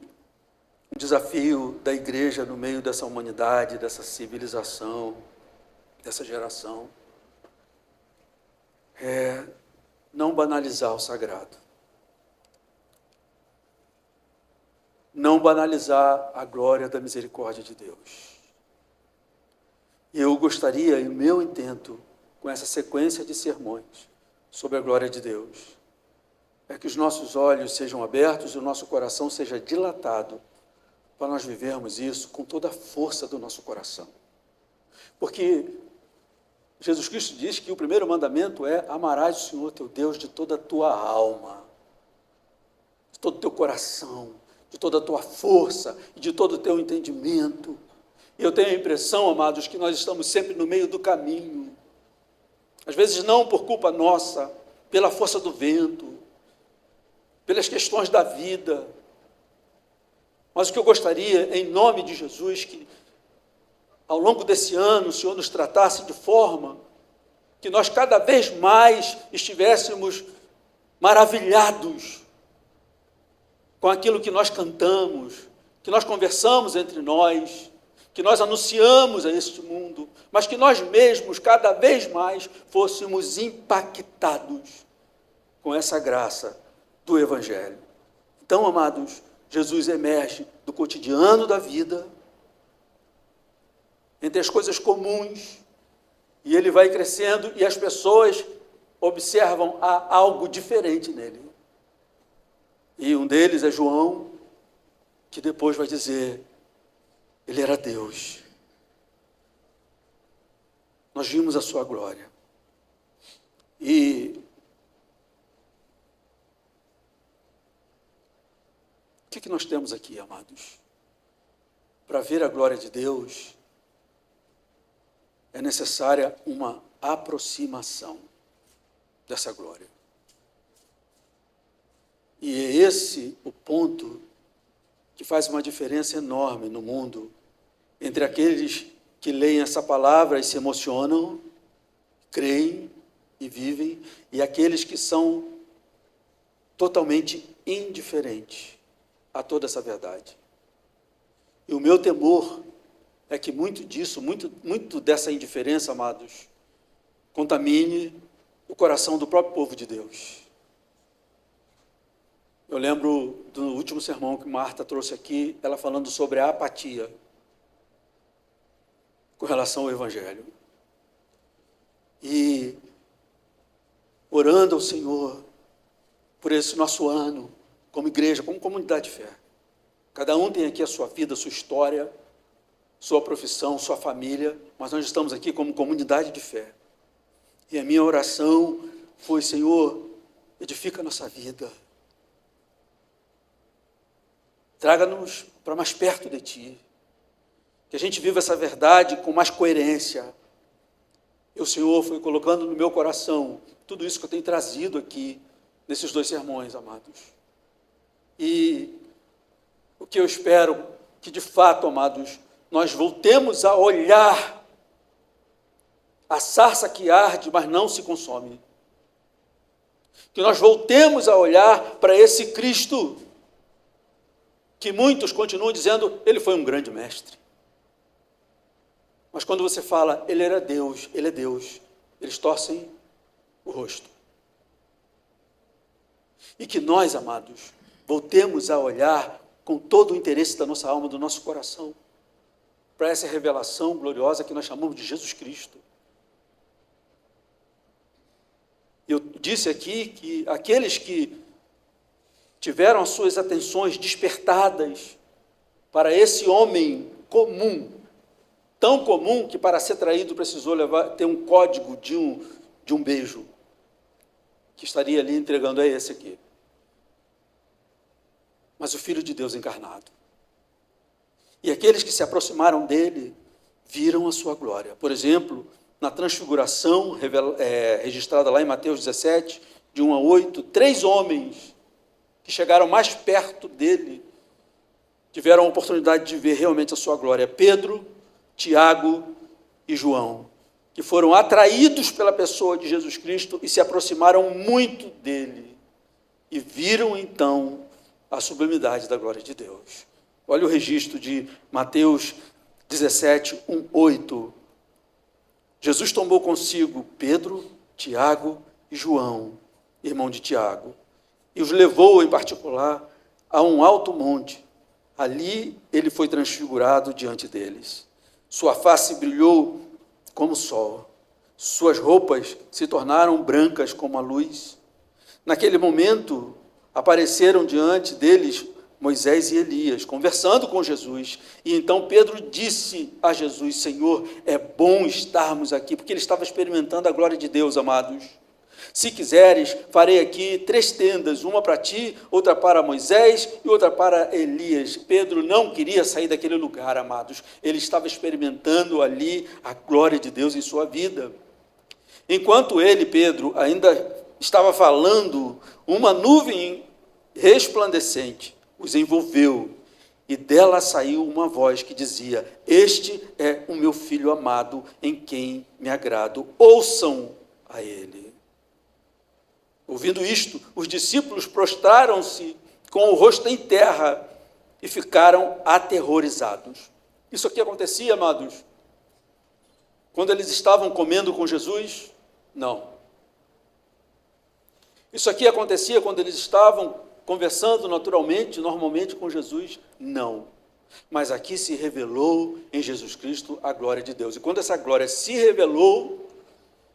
o desafio da igreja no meio dessa humanidade, dessa civilização, dessa geração, é não banalizar o sagrado. Não banalizar a glória da misericórdia de Deus. E eu gostaria, e o meu intento, com essa sequência de sermões sobre a glória de Deus, é que os nossos olhos sejam abertos e o nosso coração seja dilatado para nós vivermos isso com toda a força do nosso coração. Porque Jesus Cristo diz que o primeiro mandamento é amarás o Senhor teu Deus de toda a tua alma, de todo o teu coração, de toda a tua força e de todo o teu entendimento. E eu tenho a impressão, amados, que nós estamos sempre no meio do caminho. Às vezes não por culpa nossa, pela força do vento, pelas questões da vida. Mas o que eu gostaria, em nome de Jesus, que ao longo desse ano o Senhor nos tratasse de forma que nós cada vez mais estivéssemos maravilhados com aquilo que nós cantamos, que nós conversamos entre nós, que nós anunciamos a este mundo, mas que nós mesmos, cada vez mais, fôssemos impactados com essa graça do Evangelho. Então, amados, Jesus emerge do cotidiano da vida, entre as coisas comuns, e ele vai crescendo e as pessoas observam algo diferente nele. E um deles é João, que depois vai dizer, ele era Deus. Nós vimos a sua glória. E o que nós temos aqui, amados? Para ver a glória de Deus, é necessária uma aproximação dessa glória. E é esse o ponto que faz uma diferença enorme no mundo entre aqueles que leem essa palavra e se emocionam, creem e vivem, e aqueles que são totalmente indiferentes a toda essa verdade. E o meu temor é que muito dessa indiferença, amados, contamine o coração do próprio povo de Deus. Eu lembro do último sermão que Marta trouxe aqui, ela falando sobre a apatia com relação ao Evangelho. e orando ao Senhor por esse nosso ano, como igreja, como comunidade de fé. Cada um tem aqui a sua vida, a sua história, sua profissão, sua família, mas nós estamos aqui como comunidade de fé. E a minha oração foi: Senhor, edifica a nossa vida. Traga-nos para mais perto de Ti. Que a gente viva essa verdade com mais coerência. E o Senhor foi colocando no meu coração tudo isso que eu tenho trazido aqui, nesses 2 sermões, amados. E o que eu espero que, de fato, amados, nós voltemos a olhar a sarça que arde, mas não se consome. Que nós voltemos a olhar para esse Cristo, que muitos continuam dizendo, ele foi um grande mestre. Mas quando você fala, ele era Deus, ele é Deus, eles torcem o rosto. E que nós, amados, voltemos a olhar com todo o interesse da nossa alma, do nosso coração, para essa revelação gloriosa que nós chamamos de Jesus Cristo. Eu disse aqui que aqueles que tiveram as suas atenções despertadas para esse homem comum, tão comum que para ser traído precisou ter um código de um beijo, que estaria ali entregando a esse aqui. Mas o Filho de Deus encarnado. E aqueles que se aproximaram dele viram a sua glória. Por exemplo, na transfiguração registrada lá em Mateus 17, de 1 a 8, 3 homens que chegaram mais perto dele tiveram a oportunidade de ver realmente a sua glória. Pedro, Tiago e João, que foram atraídos pela pessoa de Jesus Cristo e se aproximaram muito dele e viram então a sublimidade da glória de Deus. Olha o registro de Mateus 17, 1, 8. Jesus tomou consigo Pedro, Tiago e João, irmão de Tiago, e os levou em particular a um alto monte. Ali ele foi transfigurado diante deles. Sua face brilhou como o sol, suas roupas se tornaram brancas como a luz. Naquele momento, apareceram diante deles Moisés e Elias, conversando com Jesus. E então Pedro disse a Jesus, Senhor, é bom estarmos aqui, porque ele estava experimentando a glória de Deus, amados. Se quiseres, farei aqui 3 tendas, uma para ti, outra para Moisés e outra para Elias. Pedro não queria sair daquele lugar, amados. Ele estava experimentando ali a glória de Deus em sua vida. Enquanto ele, Pedro, ainda estava falando, uma nuvem resplandecente os envolveu, e dela saiu uma voz que dizia, este é o meu filho amado, em quem me agrado, ouçam a ele. Ouvindo isto, os discípulos prostraram-se com o rosto em terra e ficaram aterrorizados. Isso aqui acontecia, amados, quando eles estavam comendo com Jesus? Não. Isso aqui acontecia quando eles estavam conversando naturalmente, normalmente com Jesus? Não. Mas aqui se revelou em Jesus Cristo a glória de Deus. E quando essa glória se revelou,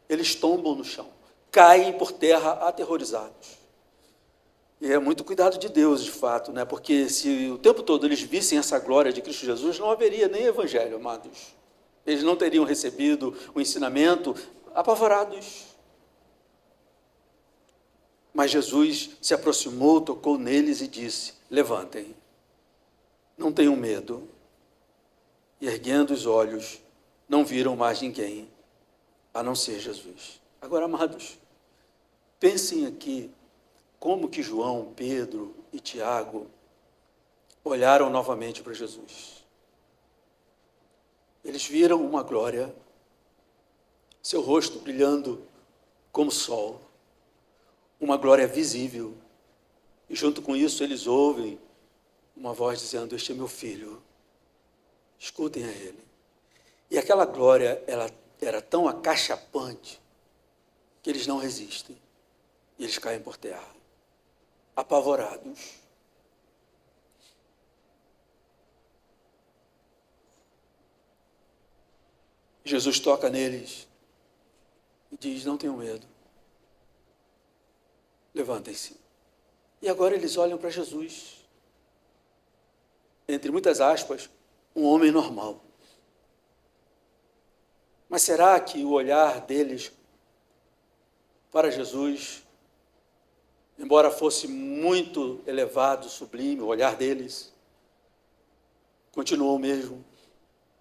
eles tombam no chão, caem por terra aterrorizados. E é muito cuidado de Deus, de fato, né? Porque se o tempo todo eles vissem essa glória de Cristo Jesus, não haveria nem evangelho, amados. Eles não teriam recebido o ensinamento, apavorados. Mas Jesus se aproximou, tocou neles e disse, levantem, não tenham medo. E erguendo os olhos, não viram mais ninguém, a não ser Jesus. Agora, amados, pensem aqui, como que João, Pedro e Tiago olharam novamente para Jesus. Eles viram uma glória, seu rosto brilhando como sol, uma glória visível, e junto com isso eles ouvem uma voz dizendo, este é meu filho, escutem a ele. E aquela glória, ela era tão acachapante, que eles não resistem, e eles caem por terra, apavorados. Jesus toca neles e diz: não tenham medo, levantem-se. E agora eles olham para Jesus, entre muitas aspas, um homem normal. Mas será que o olhar deles para Jesus, embora fosse muito elevado, sublime, o olhar deles, continuou mesmo?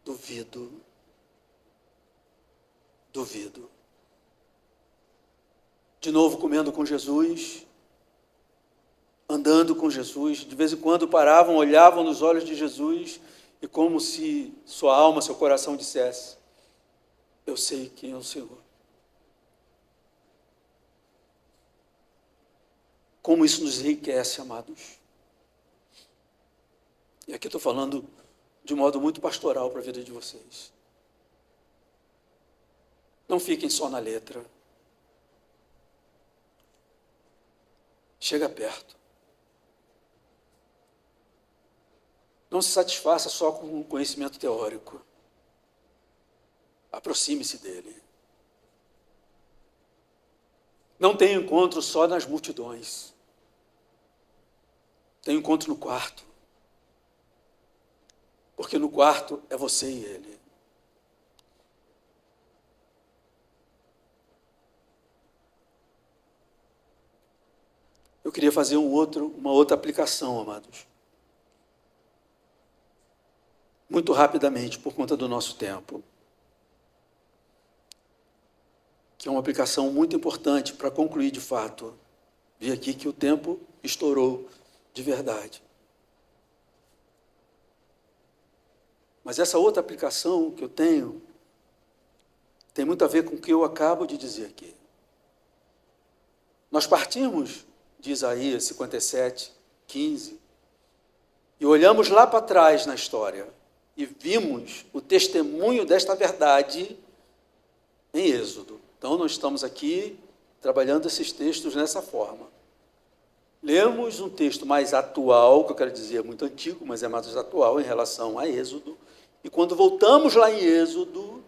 Duvido. De novo comendo com Jesus, andando com Jesus, de vez em quando paravam, olhavam nos olhos de Jesus, e como se sua alma, seu coração dissesse: eu sei quem é o Senhor. Como isso nos enriquece, amados. E aqui estou falando de modo muito pastoral para a vida de vocês. Não fiquem só na letra. Chega perto. Não se satisfaça só com o conhecimento teórico. Aproxime-se dele. Não tenha encontro só nas multidões. Tenha encontro no quarto. Porque no quarto é você e ele. Eu queria fazer uma outra aplicação, amados. Muito rapidamente, por conta do nosso tempo. Que é uma aplicação muito importante para concluir de fato. Vi aqui que o tempo estourou de verdade. Mas essa outra aplicação que eu tenho tem muito a ver com o que eu acabo de dizer aqui. Nós partimos de Isaías 57, 15, e olhamos lá para trás na história e vimos o testemunho desta verdade em Êxodo. Então, nós estamos aqui trabalhando esses textos nessa forma. Lemos um texto mais atual, que eu quero dizer muito antigo, mas é mais atual em relação a Êxodo, e quando voltamos lá em Êxodo,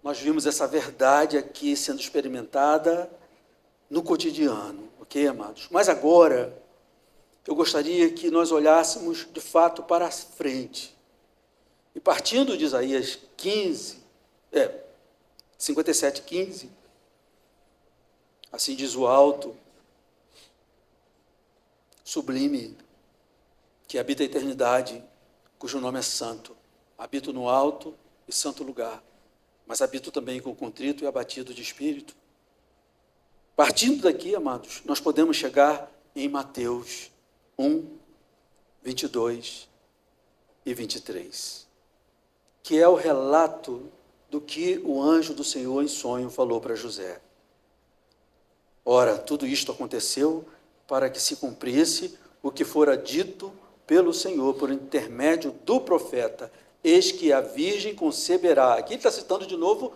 nós vimos essa verdade aqui sendo experimentada no cotidiano, ok, amados? Mas agora, eu gostaria que nós olhássemos de fato para a frente. E partindo de Isaías 57, 15, assim diz o alto, sublime, que habita a eternidade, cujo nome é santo. Habito no alto e santo lugar, mas habito também com o contrito e abatido de espírito. Partindo daqui, amados, nós podemos chegar em Mateus 1, 22 e 23, que é o relato do que o anjo do Senhor em sonho falou para José. Ora, tudo isto aconteceu para que se cumprisse o que fora dito pelo Senhor por intermédio do profeta: eis que a virgem conceberá. Aqui ele está citando de novo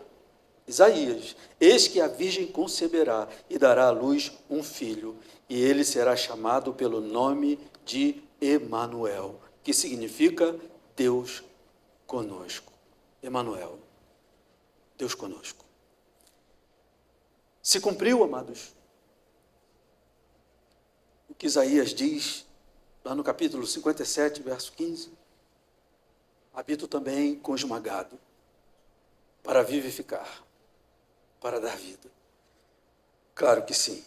Isaías. Eis que a virgem conceberá e dará à luz um filho, e ele será chamado pelo nome de Emanuel, que significa Deus conosco. Emanuel, Deus conosco. Se cumpriu, amados, o que Isaías diz lá no capítulo 57, verso 15. Habito também com o esmagado, para vivificar, para dar vida. Claro que sim.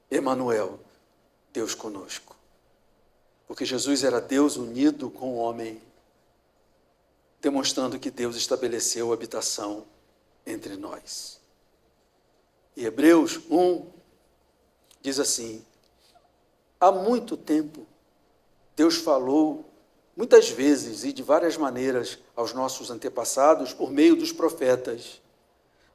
Emanuel, Deus conosco. Porque Jesus era Deus unido com o homem, demonstrando que Deus estabeleceu habitação entre nós. E Hebreus 1 diz assim: há muito tempo Deus falou muitas vezes e de várias maneiras aos nossos antepassados por meio dos profetas.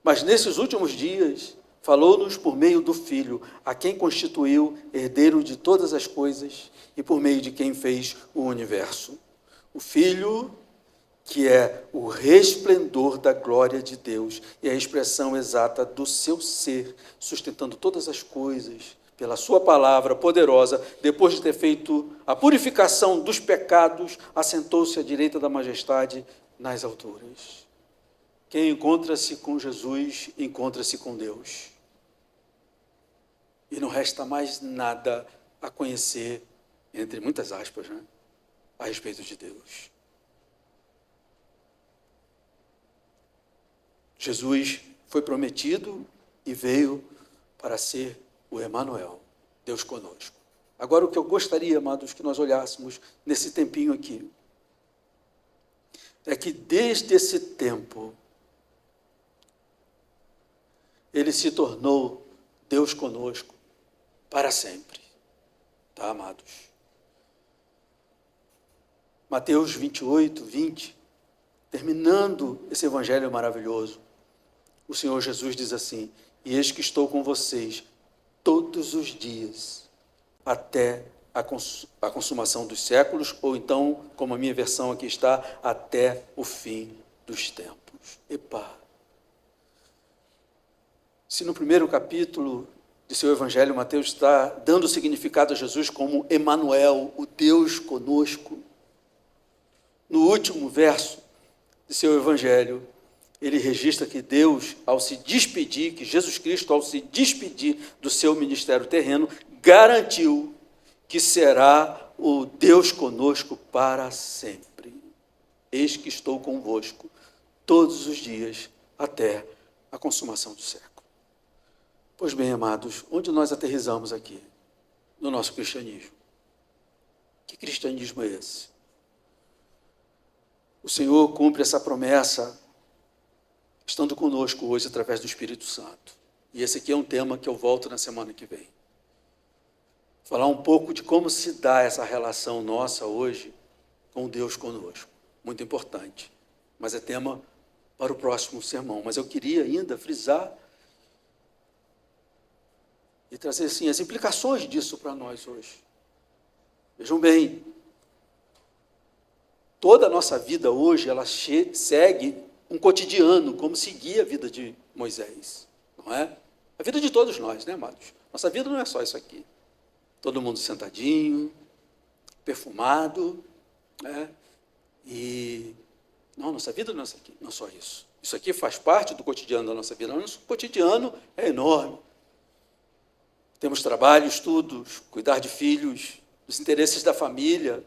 Mas nesses últimos dias falou-nos por meio do Filho, a quem constituiu herdeiro de todas as coisas e por meio de quem fez o universo. O Filho, que é o resplendor da glória de Deus e a expressão exata do seu ser, sustentando todas as coisas pela sua palavra poderosa, depois de ter feito a purificação dos pecados, assentou-se à direita da majestade nas alturas. Quem encontra-se com Jesus, encontra-se com Deus. E não resta mais nada a conhecer, entre muitas aspas, né, a respeito de Deus. Jesus foi prometido e veio para ser o Emanuel, Deus conosco. Agora, o que eu gostaria, amados, que nós olhássemos nesse tempinho aqui, é que desde esse tempo, ele se tornou Deus conosco para sempre. Tá, amados? Mateus 28, 20, terminando esse evangelho maravilhoso, o Senhor Jesus diz assim: e eis que estou com vocês todos os dias, até a consumação dos séculos, ou então, como a minha versão aqui está, até o fim dos tempos. Epa! Se no primeiro capítulo de seu evangelho, Mateus está dando significado a Jesus como Emanuel, o Deus conosco, no último verso de seu evangelho, ele registra que Deus, ao se despedir, que Jesus Cristo, ao se despedir do seu ministério terreno, garantiu que será o Deus conosco para sempre. Eis que estou convosco todos os dias até a consumação do século. Pois bem, amados, onde nós aterrissamos aqui? No nosso cristianismo. Que cristianismo é esse? O Senhor cumpre essa promessa estando conosco hoje através do Espírito Santo. E esse aqui é um tema que eu volto na semana que vem. Falar um pouco de como se dá essa relação nossa hoje com Deus conosco. Muito importante. Mas é tema para o próximo sermão. Mas eu queria ainda frisar e trazer assim, as implicações disso para nós hoje. Vejam bem, toda a nossa vida hoje, ela segue um cotidiano, como seguia a vida de Moisés, não é? A vida de todos nós, né, amados? Nossa vida não é só isso aqui. Todo mundo sentadinho, perfumado, né? E não, nossa vida não é isso aqui, não é só isso. Isso aqui faz parte do cotidiano da nossa vida. O nosso cotidiano é enorme. Temos trabalho, estudos, cuidar de filhos, dos interesses da família.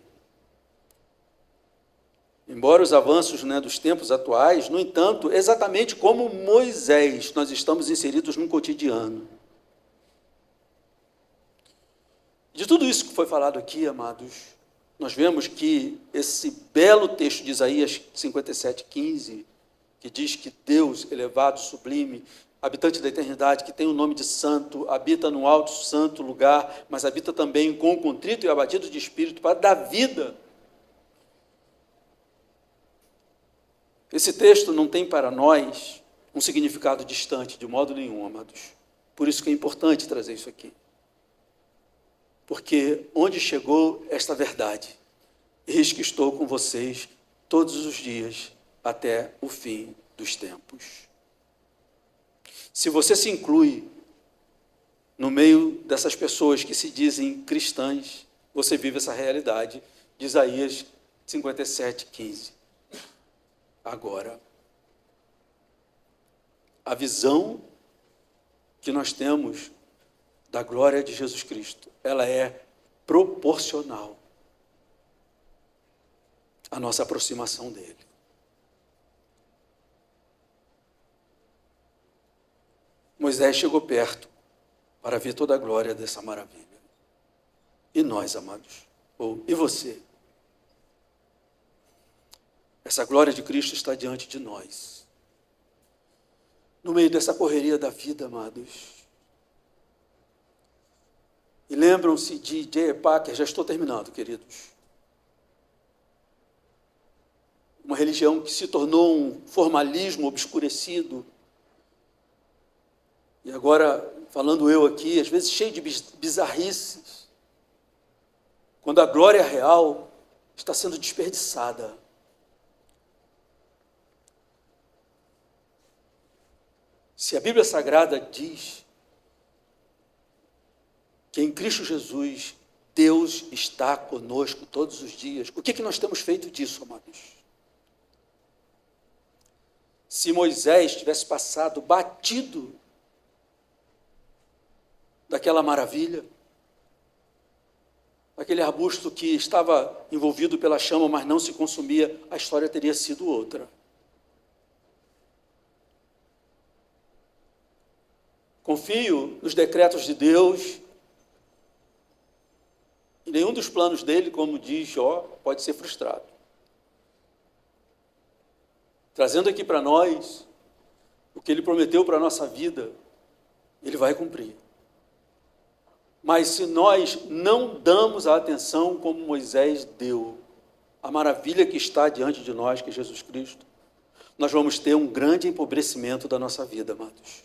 Embora os avanços, né, dos tempos atuais, no entanto, exatamente como Moisés, nós estamos inseridos num cotidiano. De tudo isso que foi falado aqui, amados, nós vemos que esse belo texto de Isaías 57:15, que diz que Deus, elevado, sublime, habitante da eternidade, que tem o nome de santo, habita no alto santo lugar, mas habita também com o contrito e abatido de espírito para dar vida. Esse texto não tem para nós um significado distante, de modo nenhum, amados. Por isso que é importante trazer isso aqui. Porque onde chegou esta verdade? Eis que estou com vocês todos os dias até o fim dos tempos. Se você se inclui no meio dessas pessoas que se dizem cristãs, você vive essa realidade de Isaías 57:15. Agora, a visão que nós temos da glória de Jesus Cristo, ela é proporcional à nossa aproximação dele. Moisés chegou perto para ver toda a glória dessa maravilha. E nós, amados? E você? Essa glória de Cristo está diante de nós. No meio dessa correria da vida, amados. E lembram-se de J.I. Packer, já estou terminando, queridos. Uma religião que se tornou um formalismo obscurecido. E agora, falando eu aqui, às vezes cheio de bizarrices, quando a glória real está sendo desperdiçada. Se a Bíblia Sagrada diz que em Cristo Jesus Deus está conosco todos os dias, o que nós temos feito disso, amados? se Moisés tivesse passado batido daquela maravilha, aquele arbusto que estava envolvido pela chama, mas não se consumia, a história teria sido outra. Confio nos decretos de Deus, e nenhum dos planos dele, como diz Jó, pode ser frustrado. Trazendo aqui para nós o que ele prometeu para a nossa vida, ele vai cumprir. Mas se nós não damos a atenção como Moisés deu, a maravilha que está diante de nós, que é Jesus Cristo, nós vamos ter um grande empobrecimento da nossa vida, amados.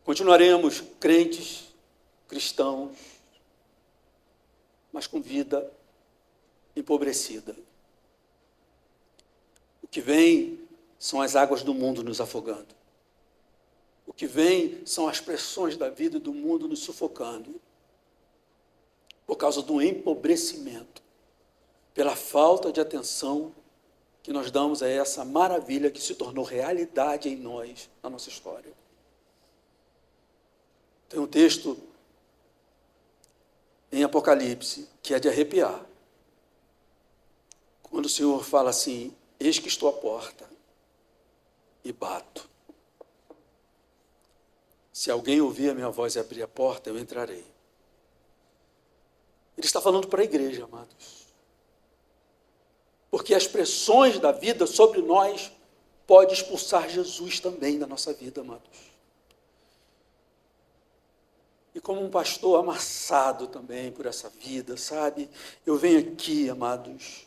Continuaremos crentes, cristãos, mas com vida empobrecida. O que vem são as águas do mundo nos afogando. O que vem são as pressões da vida e do mundo nos sufocando, por causa do empobrecimento, pela falta de atenção que nós damos a essa maravilha que se tornou realidade em nós, na nossa história. Tem um texto em Apocalipse que é de arrepiar, quando o Senhor fala assim: eis que estou à porta e bato. Se alguém ouvir a minha voz e abrir a porta, eu entrarei. Ele está falando para a igreja, amados. Porque as pressões da vida sobre nós podem expulsar Jesus também da nossa vida, amados. E como um pastor amassado também por essa vida, sabe? Eu venho aqui, amados,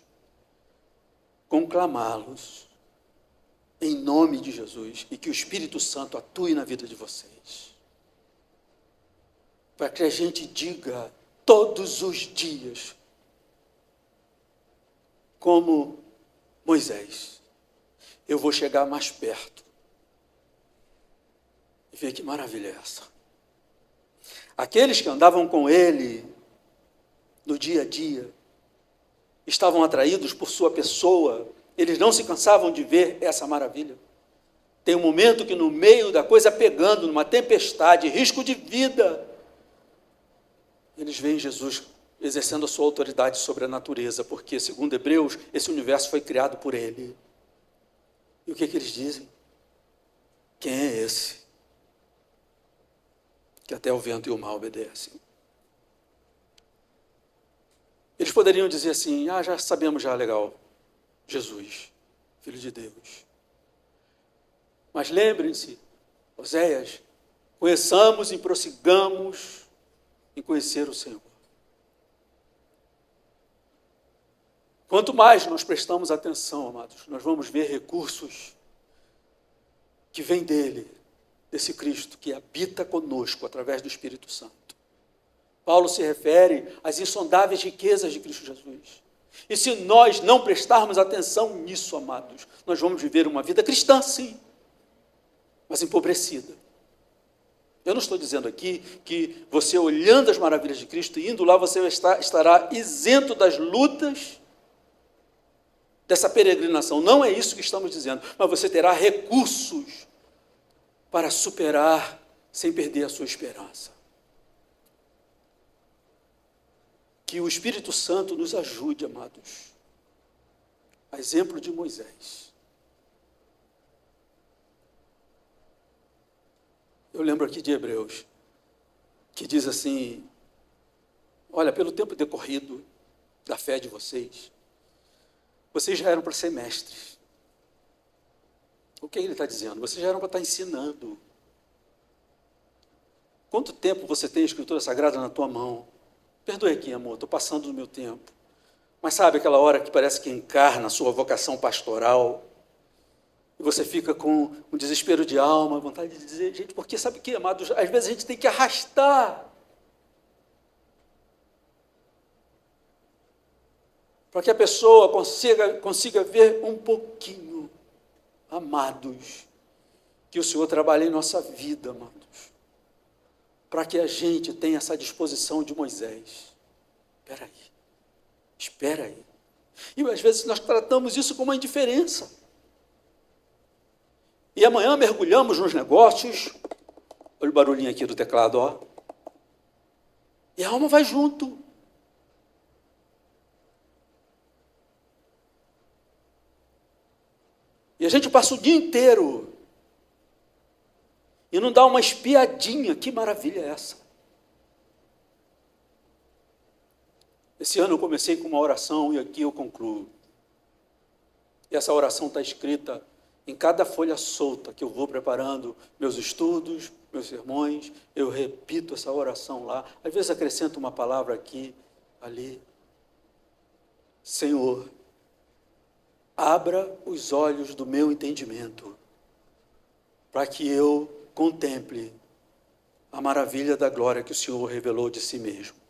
conclamá-los em nome de Jesus, e que o Espírito Santo atue na vida de vocês, para que a gente diga todos os dias, como Moisés: eu vou chegar mais perto e ver que maravilha é essa. Aqueles que andavam com ele no dia a dia, estavam atraídos por sua pessoa, eles não se cansavam de ver essa maravilha. Tem um momento que no meio da coisa pegando, numa tempestade, risco de vida, eles veem Jesus exercendo a sua autoridade sobre a natureza, porque, segundo Hebreus, esse universo foi criado por ele. E o que eles dizem? Quem é esse que até o vento e o mar obedecem? Eles poderiam dizer assim: já sabemos já, legal, Jesus, Filho de Deus. Mas lembrem-se, Oséias, conheçamos e prossigamos em conhecer o Senhor. Quanto mais nós prestamos atenção, amados, nós vamos ver recursos que vêm dele, desse Cristo que habita conosco através do Espírito Santo. Paulo se refere às insondáveis riquezas de Cristo Jesus. E se nós não prestarmos atenção nisso, amados, nós vamos viver uma vida cristã, sim, mas empobrecida. Eu não estou dizendo aqui que você, olhando as maravilhas de Cristo e indo lá, você estará isento das lutas dessa peregrinação. Não é isso que estamos dizendo, mas você terá recursos para superar sem perder a sua esperança. Que o Espírito Santo nos ajude, amados, a exemplo de Moisés. Eu lembro aqui de Hebreus, que diz assim: olha, pelo tempo decorrido da fé de vocês já eram para ser mestres. O que ele está dizendo? Vocês já eram para estar ensinando. Quanto tempo você tem a Escritura Sagrada na tua mão? Perdoe aqui, amor, estou passando do meu tempo. Mas sabe aquela hora que parece que encarna a sua vocação pastoral? E você fica com um desespero de alma, vontade de dizer: gente, porque sabe o que, amados? Às vezes a gente tem que arrastar para que a pessoa consiga ver um pouquinho, amados, que o Senhor trabalha em nossa vida, amados, para que a gente tenha essa disposição de Moisés. Espera aí, E às vezes nós tratamos isso como uma indiferença. E amanhã mergulhamos nos negócios. Olha o barulhinho aqui do teclado, ó. E a alma vai junto. E a gente passa o dia inteiro e não dá uma espiadinha. Que maravilha é essa? Esse ano eu comecei com uma oração e aqui eu concluo. E essa oração está escrita em cada folha solta que eu vou preparando meus estudos, meus sermões. Eu repito essa oração lá. Às vezes acrescento uma palavra aqui, ali. Senhor, abra os olhos do meu entendimento, para que eu contemple a maravilha da glória que o Senhor revelou de si mesmo.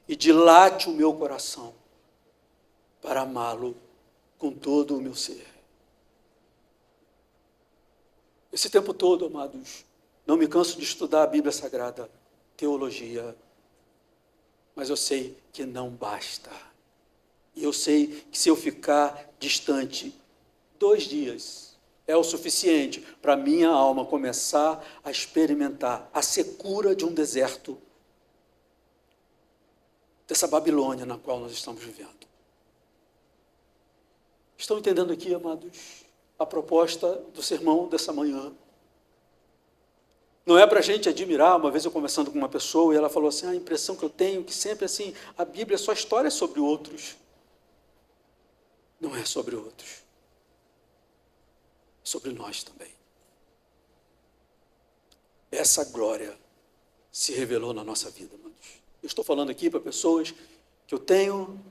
E dilate o meu coração para amá-lo com todo o meu ser. Esse tempo todo, amados, não me canso de estudar a Bíblia Sagrada, teologia, mas eu sei que não basta. E eu sei que se eu ficar distante 2 dias, é o suficiente para minha alma começar a experimentar a secura de um deserto, dessa Babilônia na qual nós estamos vivendo. Estão entendendo aqui, amados, a proposta do sermão dessa manhã? Não é para a gente admirar. Uma vez eu conversando com uma pessoa e ela falou assim, a impressão que eu tenho é que sempre assim, a Bíblia é só história sobre outros. Não é sobre outros. É sobre nós também. Essa glória se revelou na nossa vida, amados. Eu estou falando aqui para pessoas que eu tenho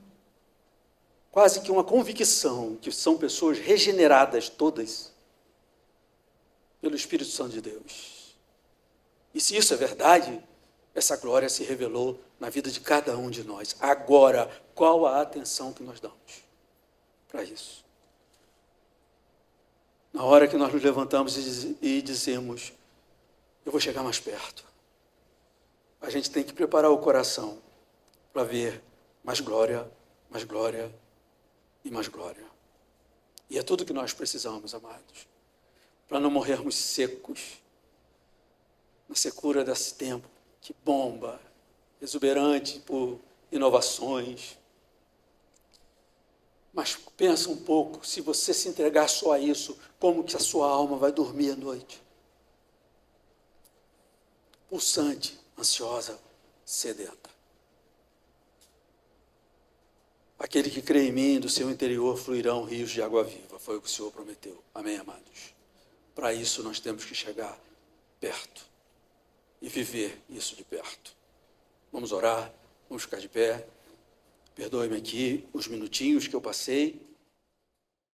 quase que uma convicção que são pessoas regeneradas todas pelo Espírito Santo de Deus. E se isso é verdade, essa glória se revelou na vida de cada um de nós. Agora, qual a atenção que nós damos para isso? Na hora que nós nos levantamos e dizemos, eu vou chegar mais perto, a gente tem que preparar o coração para ver mais glória e mais glória. E é tudo que nós precisamos, amados, para não morrermos secos, na secura desse tempo que bomba, exuberante por inovações. Mas pensa um pouco, se você se entregar só a isso, como que a sua alma vai dormir à noite? Pulsante, ansiosa, sedenta. Aquele que crê em mim, do seu interior fluirão rios de água viva. Foi o que o Senhor prometeu. Amém, amados? Para isso nós temos que chegar perto e viver isso de perto. Vamos orar, vamos ficar de pé. Perdoe-me aqui os minutinhos que eu passei.